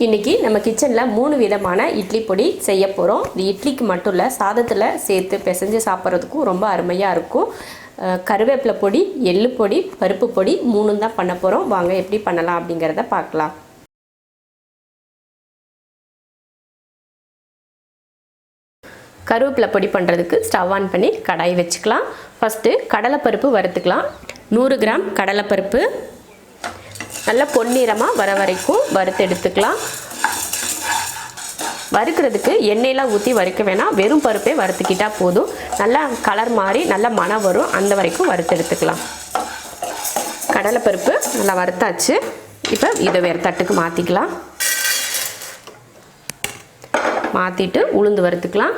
இன்றைக்கி நம்ம கிச்சனில் 3 விதமான இட்லி பொடி செய்ய போகிறோம். இது இட்லிக்கு மட்டும் இல்லை, சாதத்தில் சேர்த்து பிசைஞ்சு சாப்பிட்றதுக்கும் ரொம்ப அருமையாக இருக்கும். கருவேப்பிலை பொடி, எள்ளு பொடி, பருப்பு பொடி 3 தான் பண்ண போகிறோம். வாங்க எப்படி பண்ணலாம் அப்படிங்கிறத பார்க்கலாம். கருவேப்பிலை பொடி பண்ணுறதுக்கு ஸ்டவ் ஆன் பண்ணி கடாய் வச்சுக்கலாம். ஃபஸ்ட்டு கடலைப்பருப்பு வறுத்துக்கலாம். 100 கிராம் கடலைப்பருப்பு நல்லா பொன்னிறமாக வர வரைக்கும் வறுத்து எடுத்துக்கலாம். வறுக்கிறதுக்கு எண்ணெயெலாம் ஊற்றி வறுக்க வேணாம், வெறும் பருப்பே வறுத்துக்கிட்டால் போதும். நல்லா கலர் மாறி நல்லா மணம் வரும், அந்த வரைக்கும் வறுத்து எடுத்துக்கலாம். கடலைப்பருப்பு நல்லா வறுத்தாச்சு. இப்போ இதை வேறு தட்டுக்கு மாற்றிக்கலாம். மாற்றிட்டு உளுந்து வறுத்துக்கலாம்.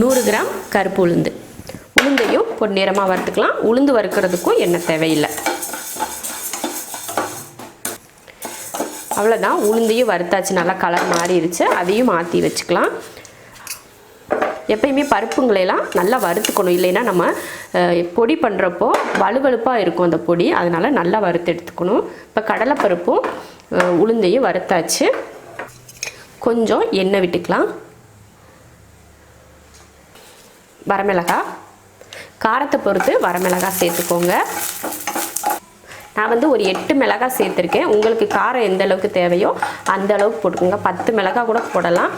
100 கிராம் கருப்பு உளுந்து. உளுந்தையும் பொன்னிறமாக வறுத்துக்கலாம். உளுந்து வறுக்கிறதுக்கும் எண்ணெய் தேவையில்லை. அவ்வளோதான், உளுந்தையும் வறுத்தாச்சு, நல்லா கலர் மாறிடுச்சு. அதையும் மாற்றி வச்சுக்கலாம். எப்பயுமே பருப்புங்களெல்லாம் நல்லா வறுத்துக்கணும், இல்லைன்னா நம்ம பொடி பண்ணுறப்போ வலுவலுப்பாக இருக்கும் அந்த பொடி, அதனால் நல்லா வறுத்து எடுத்துக்கணும். இப்போ கடலைப்பருப்பும் உளுந்தையும் வறுத்தாச்சு. கொஞ்சம் எண்ணெய் விட்டுக்கலாம். வரமிளகாய், காரத்தை பொறுத்து வரமிளகாய் சேர்த்துக்கோங்க. நான் வந்து ஒரு 8 மிளகாய் சேர்த்துருக்கேன். உங்களுக்கு காரம் எந்த அளவுக்கு தேவையோ அந்த அளவுக்கு போட்டுக்கோங்க. 10 மிளகாய் கூட போடலாம்.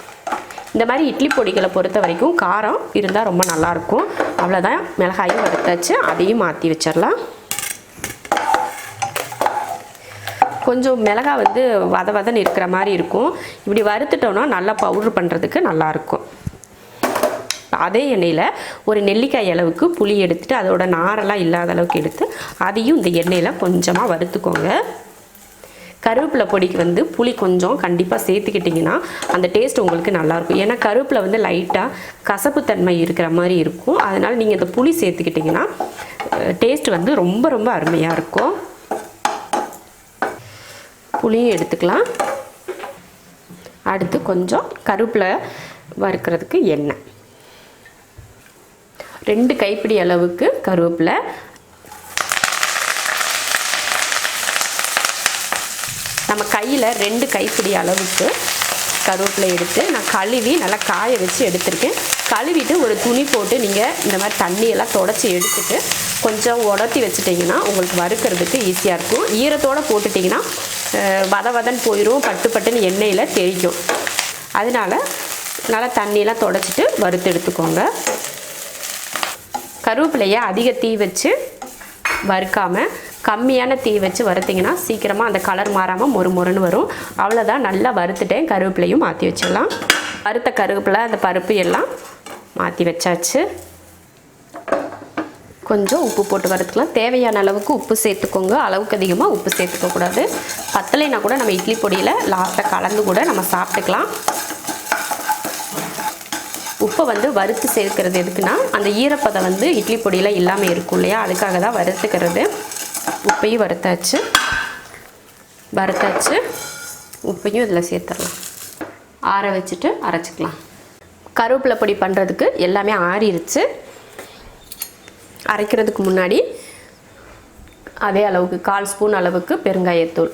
இந்த மாதிரி இட்லி பொடிகளை பொறுத்த வரைக்கும் காரம் இருந்தால் ரொம்ப நல்லாயிருக்கும். அவ்வளோதான், மிளகாயும் வறுத்தாச்சு. அதையும் மாற்றி வச்சிடலாம். கொஞ்சம் மிளகாய் வந்து வதன்னு இருக்கிற மாதிரி இருக்கும். இப்படி வறுத்துட்டோன்னா நல்லா பவுடர் பண்ணுறதுக்கு நல்லாயிருக்கும். அதே எண்ணெயில் ஒரு நெல்லிக்காய் அளவுக்கு புளி எடுத்துகிட்டு அதோட நாரெல்லாம் இல்லாத அளவுக்கு எடுத்து அதையும் இந்த எண்ணெயில் கொஞ்சமாக வறுத்துக்கோங்க. கருவேப்பிலை பொடிக்கு வந்து புளி கொஞ்சம் கண்டிப்பாக சேர்த்துக்கிட்டிங்கன்னா அந்த டேஸ்ட் உங்களுக்கு நல்லாயிருக்கும். ஏன்னா கருவேப்பிலை வந்து லைட்டாக கசப்புத்தன்மை இருக்கிற மாதிரி இருக்கும். அதனால் நீங்கள் இந்த புளி சேர்த்துக்கிட்டிங்கன்னா டேஸ்ட் வந்து ரொம்ப ரொம்ப அருமையாக இருக்கும். புளியும் எடுத்துக்கலாம். அடுத்து கொஞ்சம் கருவேப்பிலை வறுக்கிறதுக்கு எண்ணெய், 2 கைப்பிடி அளவுக்கு கருவேப்பிலை. நம்ம கையில் 2 கைப்பிடி அளவுக்கு கருவேப்பிலை எடுத்து நான் கழுவி நல்லா காய வச்சு எடுத்துருக்கேன். கழுவிட்டு ஒரு துணி போட்டு நீங்கள் இந்த மாதிரி தண்ணியெல்லாம் தொடச்சி எடுத்துட்டு கொஞ்சம் உடத்தி வச்சுட்டிங்கன்னா உங்களுக்கு வறுக்கிறதுக்கு ஈஸியாக இருக்கும். ஈரத்தோடு போட்டுட்டிங்கன்னா வதன்னு போயிடும், பட்டுன்னு எண்ணெயில் தெரிக்கும். அதனால் நல்லா தண்ணியெல்லாம் தொடச்சிட்டு வறுத்து எடுத்துக்கோங்க. கருவேப்பிலையை அதிக தீ வச்சு வறுக்காமல் கம்மியான தீ வச்சு வறுத்திங்கன்னா சீக்கிரமாக அந்த கலர் மாறாமல் மொறுன்னு வரும். அவ்வளோதான், நல்லா வறுத்துட்டேன். கருவேப்பிலையும் மாற்றி வச்சிடலாம். வறுத்த கருவேப்பிலை அந்த பருப்பு எல்லாம் மாற்றி வச்சாச்சு. கொஞ்சம் உப்பு போட்டு வறுத்துக்கலாம். தேவையான அளவுக்கு உப்பு சேர்த்துக்கோங்க. அளவுக்கு அதிகமாக உப்பு சேர்த்துக்கக்கூடாது. பத்தலைனா கூட நம்ம இட்லி பொடியில் லாஸ்ட்டாக கலந்து கூட நம்ம சாப்பிட்டுக்கலாம். உப்பை வந்து வறுத்து சேர்க்கிறது எதுக்குன்னா அந்த ஈரப்பதம் வந்து இட்லி பொடியில் இல்லாமல் இருக்கும் இல்லையா, அதுக்காக தான் வறுத்துக்கிறது. உப்பையும் வறுத்தாச்சு. உப்பையும் இதில் சேர்த்துடலாம். ஆற வச்சுட்டு அரைச்சிக்கலாம். கருவேப்பிலை பொடி பண்ணுறதுக்கு எல்லாமே ஆறிடுச்சு. அரைக்கிறதுக்கு முன்னாடி அதே அளவுக்கு 1/4 ஸ்பூன் அளவுக்கு பெருங்காயத்தூள்.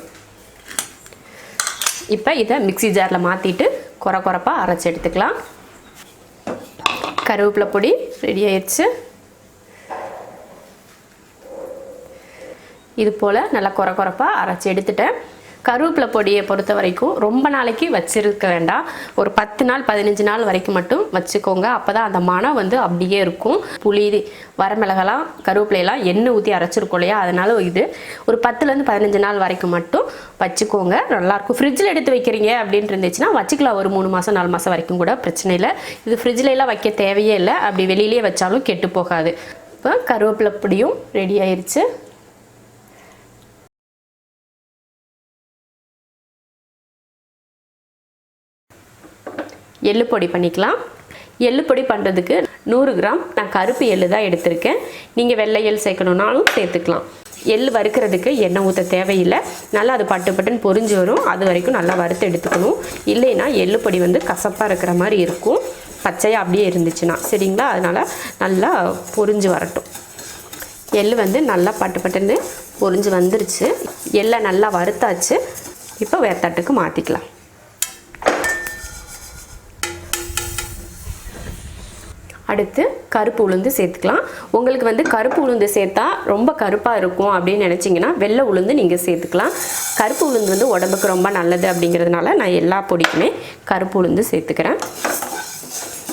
இப்போ இதை மிக்ஸி ஜாரில் மாற்றிட்டு கொரப்பாக அரைச்சி எடுத்துக்கலாம். கருவேப்பிலை பொடி ரெடி ஆயிடுச்சு. இது போல் நல்லா கொரப்பாக அரைச்சி எடுத்துட்டேன். கருவேப்பிலை பொடியை பொறுத்த வரைக்கும் ரொம்ப நாளைக்கு வச்சுருக்க வேண்டாம். ஒரு 10 நாள் 15 நாள் வரைக்கும் மட்டும் வச்சுக்கோங்க. அப்போ தான் அந்த மனம் வந்து அப்படியே இருக்கும். புளி, வரமிளகாலாம், கருவேப்பிலையெல்லாம் எண்ணெய் ஊற்றி அரைச்சிருக்கோம் இல்லையா, அதனால் இது ஒரு 10லேருந்து 15 நாள் வரைக்கும் மட்டும் வச்சுக்கோங்க. நல்லாயிருக்கும். ஃப்ரிட்ஜில் எடுத்து வைக்கிறீங்க அப்படின்னு இருந்துச்சுன்னா வச்சுக்கலாம். ஒரு 3 மாதம் 4 மாதம் வரைக்கும் கூட பிரச்சனை இல்லை. இது ஃப்ரிட்ஜிலலாம் வைக்க தேவையே இல்லை. அப்படி வெளியிலே வச்சாலும் கெட்டு போகாது. இப்போ கருவேப்பிலை பொடியும் ரெடி ஆயிடுச்சு. எள்ளு பொடி பண்ணிக்கலாம். எள்ளு பொடி பண்ணுறதுக்கு 100 கிராம் நான் கருப்பு எள்ளு தான் எடுத்திருக்கேன். நீங்கள் வெள்ளை எள் சேர்க்கணுன்னாலும் சேர்த்துக்கலாம். எள் வறுக்கிறதுக்கு எண்ணெய் ஊற்ற தேவையில்லை. நல்லா அது பட்டுன்னு பொரிஞ்சு வரும். அது வரைக்கும் நல்லா வறுத்து எடுத்துக்கணும். இல்லைன்னா எள்ளு பொடி வந்து கசப்பாக இருக்கிற மாதிரி இருக்கும், பச்சையாக அப்படியே இருந்துச்சுன்னா. சரிங்களா, அதனால் நல்லா பொரிஞ்சு வரட்டும். எள் வந்து நல்லா பட்டுன்னு பொரிஞ்சு வந்துருச்சு. எள்ளை நல்லா வறுத்தாச்சு. இப்போ வேறு தட்டுக்கு மாற்றிக்கலாம். அடுத்து கருப்பு உளுந்து சேர்த்துக்கலாம். உங்களுக்கு வந்து கருப்பு உளுந்து சேர்த்தா ரொம்ப கருப்பாக இருக்கும் அப்படின்னு நினச்சிங்கன்னா வெள்ளை உளுந்து நீங்கள் சேர்த்துக்கலாம். கருப்பு உளுந்து வந்து உடம்புக்கு ரொம்ப நல்லது அப்படிங்கிறதுனால நான் எல்லா பொடிக்குமே கருப்பு உளுந்து சேர்த்துக்கிறேன்.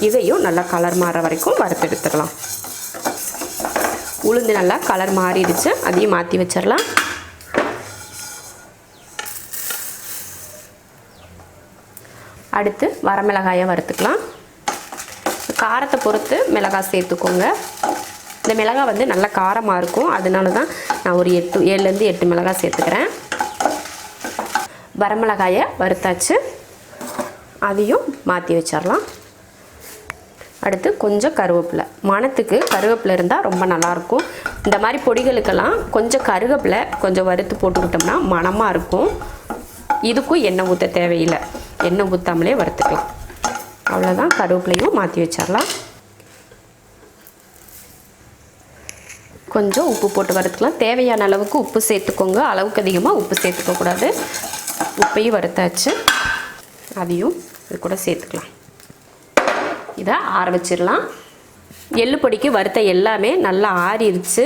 இதையும் நல்லா கலர் மாற வரைக்கும் வறுத்தெடுத்துடலாம். உளுந்து நல்லா கலர் மாறிடுச்சு, அதையும் மாற்றி வச்சிடலாம். அடுத்து வரமிளகாயை வறுத்துக்கலாம். காரத்தை பொறுத்து மிளகாய் சேர்த்துக்கோங்க. இந்த மிளகாய் வந்து நல்லா காரமாக இருக்கும், அதனால தான் நான் ஒரு 7லேருந்து 8 மிளகாய் சேர்த்துக்கிறேன். வரமிளகாயை வறுத்தாச்சு, அதையும் மாற்றி வச்சிடலாம். அடுத்து கொஞ்சம் கருவேப்பிலை, மணத்துக்கு கருவேப்பிலை இருந்தால் ரொம்ப நல்லாயிருக்கும். இந்த மாதிரி பொடிகளுக்கெல்லாம் கொஞ்சம் கருவேப்பிலை கொஞ்சம் வறுத்து போட்டுக்கிட்டோம்னா மணமாக இருக்கும். இதுக்கும் எண்ணெய் ஊற்ற தேவையில்லை, எண்ணெய் ஊற்றாமலே வறுத்துக்கலாம். அவ்வளோதான், கருவேப்பிலையும் மாற்றி வச்சிடலாம். கொஞ்சம் உப்பு போட்டு வறுத்துக்கலாம். தேவையான அளவுக்கு உப்பு சேர்த்துக்கோங்க, அளவுக்கு அதிகமாக உப்பு சேர்த்துக்கக்கூடாது. உப்பையும் வறுத்தாச்சு, அதையும் இது கூட சேர்த்துக்கலாம். இதை ஆற வச்சிடலாம். எள்ளு பொடிக்கு வறுத்த எல்லாமே நல்லா ஆறிடுச்சு.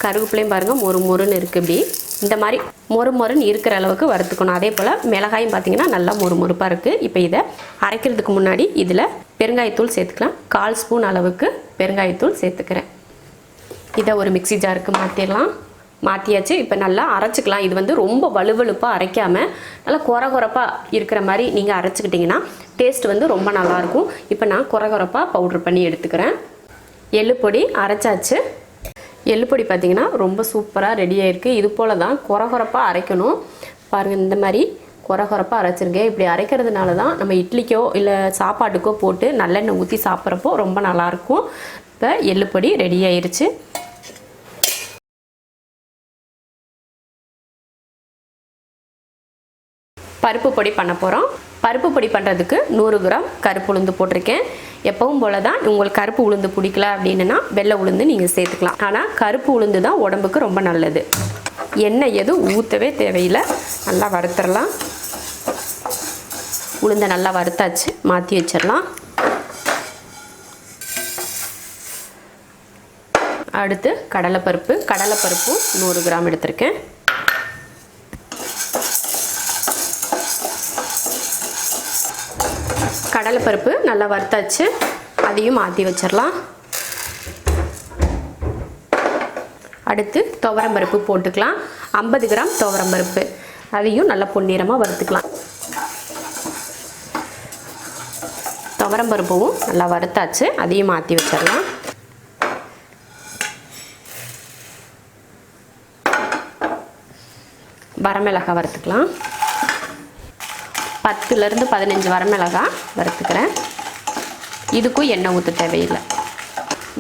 கருவேப்பிலையும் பாருங்கள் மொறு மொறுன்னு இருக்குது. இப்படி இந்த மாதிரி மொறு மொறுன்னு இருக்கிற அளவுக்கு வறுத்துக்கணும். அதே போல் மிளகாயும் பார்த்திங்கன்னா நல்லா மொறு மொறுப்பாக இருக்குது. இப்போ இதை அரைக்கிறதுக்கு முன்னாடி இதில் பெருங்காயத்தூள் சேர்த்துக்கலாம். 1/4 ஸ்பூன் அளவுக்கு பெருங்காயத்தூள் சேர்த்துக்கிறேன். இதை ஒரு மிக்ஸி ஜாருக்கு மாற்றிடலாம். மாற்றியாச்சு. இப்போ நல்லா அரைச்சிக்கலாம். இது வந்து ரொம்ப வலுவலுப்பாக அரைக்காமல் நல்லா கொரகொரப்பாக இருக்கிற மாதிரி நீங்கள் அரைச்சிக்கிட்டிங்கன்னா டேஸ்ட் வந்து ரொம்ப நல்லாயிருக்கும். இப்போ நான் கொரகொரப்பாக பவுட்ரு பண்ணி எடுத்துக்கிறேன். எள்ளு பொடி அரைச்சாச்சு. எள்ளு பொடி பார்த்திங்கன்னா ரொம்ப சூப்பராக ரெடி ஆகிருக்கு. இது போல் தான் கொரகொரப்பாக அரைக்கணும். பாருங்கள், இந்த மாதிரி கொரகொரப்பாக அரைச்சிருக்கேன். இப்படி அரைக்கிறதுனால தான் நம்ம இட்லிக்கோ இல்லை சாப்பாட்டுக்கோ போட்டு நல்லெண்ணெய் ஊற்றி சாப்பிட்றப்போ ரொம்ப நல்லாயிருக்கும். இப்போ எள்ளு பொடி ரெடி ஆயிடுச்சு. பருப்பு பொடி பண்ண போகிறோம். பருப்பு பொடி பண்ணுறதுக்கு 100 கிராம் கருப்பு உளுந்து போட்டிருக்கேன். எப்பவும் போல தான். உங்களுக்கு கருப்பு உளுந்து பிடிக்கல அப்படின்னா வெள்ளை உளுந்து நீங்கள் சேர்த்துக்கலாம். ஆனால் கருப்பு உளுந்து தான் உடம்புக்கு ரொம்ப நல்லது. எண்ணெய் எதுவும் ஊற்றவே தேவையில்லை. நல்லா வறுத்துடலாம். உளுந்தை நல்லா வறுத்தாச்சு, மாற்றி வச்சிடலாம். அடுத்து கடலைப்பருப்பும் 100 கிராம் எடுத்திருக்கேன். கடலைப்பருப்பு நல்லா வறுத்தாச்சு, அதையும் மாற்றி வச்சிடலாம். அடுத்து துவரம்பருப்பு போட்டுக்கலாம். 50 கிராம் துவரம்பருப்பு, அதையும் நல்லா பொன்னிறமாக வறுத்துக்கலாம். துவரம்பருப்பும் நல்லா வறுத்தாச்சு, அதையும் மாற்றி வச்சிடலாம். வரமிளகாய் வறுத்துக்கலாம். 10லேருந்து 15 வரமிளகாய் வறுத்துக்கிறேன். இதுக்கும் எண்ணெய் ஊற்ற தேவையில்லை.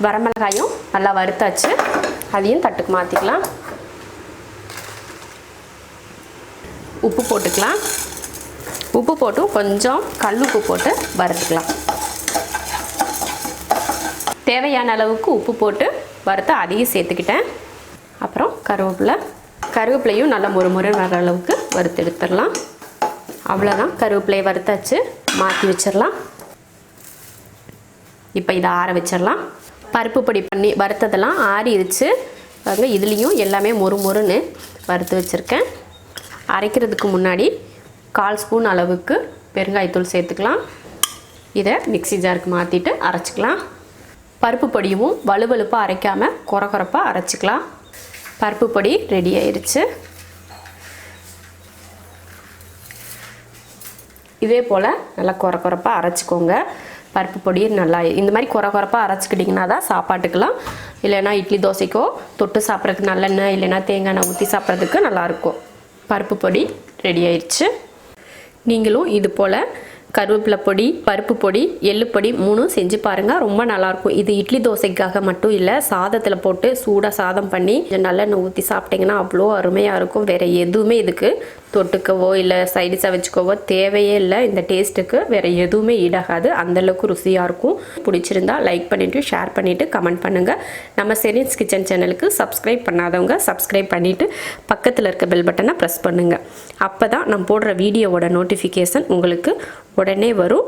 வரமிளகாயும் நல்லா வறுத்தாச்சு, அதையும் தட்டுக்கு மாற்றிக்கலாம். உப்பு போட்டுக்கலாம். உப்பு போட்டு கொஞ்சம் கல்லுப்பு போட்டு வறுத்துக்கலாம். தேவையான அளவுக்கு உப்பு போட்டு வறுத்து அதையும் சேர்த்துக்கிட்டேன். அப்புறம் கருவேப்பிலையும் நல்லா மொறு வர அளவுக்கு வறுத்து எடுத்துடலாம். அவ்வளோதான், கருவேப்பிலையை வறுத்தாச்சு, மாற்றி வச்சிடலாம். இப்போ இதை ஆற வச்சிடலாம். பருப்பு பொடி பண்ணி வறுத்ததெல்லாம் ஆறிடுச்சு. பாருங்க, இதுலேயும் எல்லாமே மொறுன்னு வறுத்து வச்சுருக்கேன். அரைக்கிறதுக்கு முன்னாடி 1/4 ஸ்பூன் அளவுக்கு பெருங்காயத்தூள் சேர்த்துக்கலாம். இதை மிக்ஸி ஜாருக்கு மாற்றிட்டு அரைச்சிக்கலாம். பருப்பு பொடியும் வலுவலுப்பாக அரைக்காமல் கொரகொரப்பாக அரைச்சிக்கலாம். பருப்பு பொடி ரெடி ஆயிடுச்சு. இதே போல் நல்லா கொரகொரப்பாக அரைச்சிக்கோங்க. பருப்பு பொடி நல்லா இந்த மாதிரி கொரகொரப்பாக அரைச்சிக்கிட்டிங்கன்னா தான் சாப்பாட்டுக்கெல்லாம், இல்லைன்னா இட்லி தோசைக்கோ தொட்டு சாப்பிட்றதுக்கு நல்லெண்ணெய் இல்லைன்னா தேங்காய் எண்ணெய் ஊற்றி சாப்பிட்றதுக்கு நல்லாயிருக்கும். பருப்பு பொடி ரெடி ஆயிடுச்சு. நீங்களும் இது போல் கருவேப்பிலை பொடி, பருப்பு பொடி, எள்ளு பொடி 3 செஞ்சு பாருங்கள். ரொம்ப நல்லாயிருக்கும். இது இட்லி தோசைக்காக மட்டும் இல்லை, சாதத்தில் போட்டு சூடாக சாதம் பண்ணி நல்லெண்ணெய் ஊற்றி சாப்பிட்டிங்கன்னா அவ்வளோ அருமையாக இருக்கும். வேறு எதுவுமே இதுக்கு தொட்டுக்கவோ இல்லை சைடிஷாக வச்சுக்கவோ தேவையே இல்லை. இந்த டேஸ்ட்டுக்கு வேறு எதுவுமே ஈடாகாது. அந்தளவுக்கு ருசியாக இருக்கும். பிடிச்சிருந்தா லைக் பண்ணிவிட்டு ஷேர் பண்ணிவிட்டு கமெண்ட் பண்ணுங்கள். நம்ம ஷெரின்ஸ் கிச்சன் சேனலுக்கு சப்ஸ்கிரைப் பண்ணாதவங்க சப்ஸ்கிரைப் பண்ணிவிட்டு பக்கத்தில் இருக்க பெல் பட்டனை ப்ரெஸ் பண்ணுங்கள். அப்போ தான் நான் போடுற வீடியோவோட நோட்டிஃபிகேஷன் உங்களுக்கு உடனே வரும்.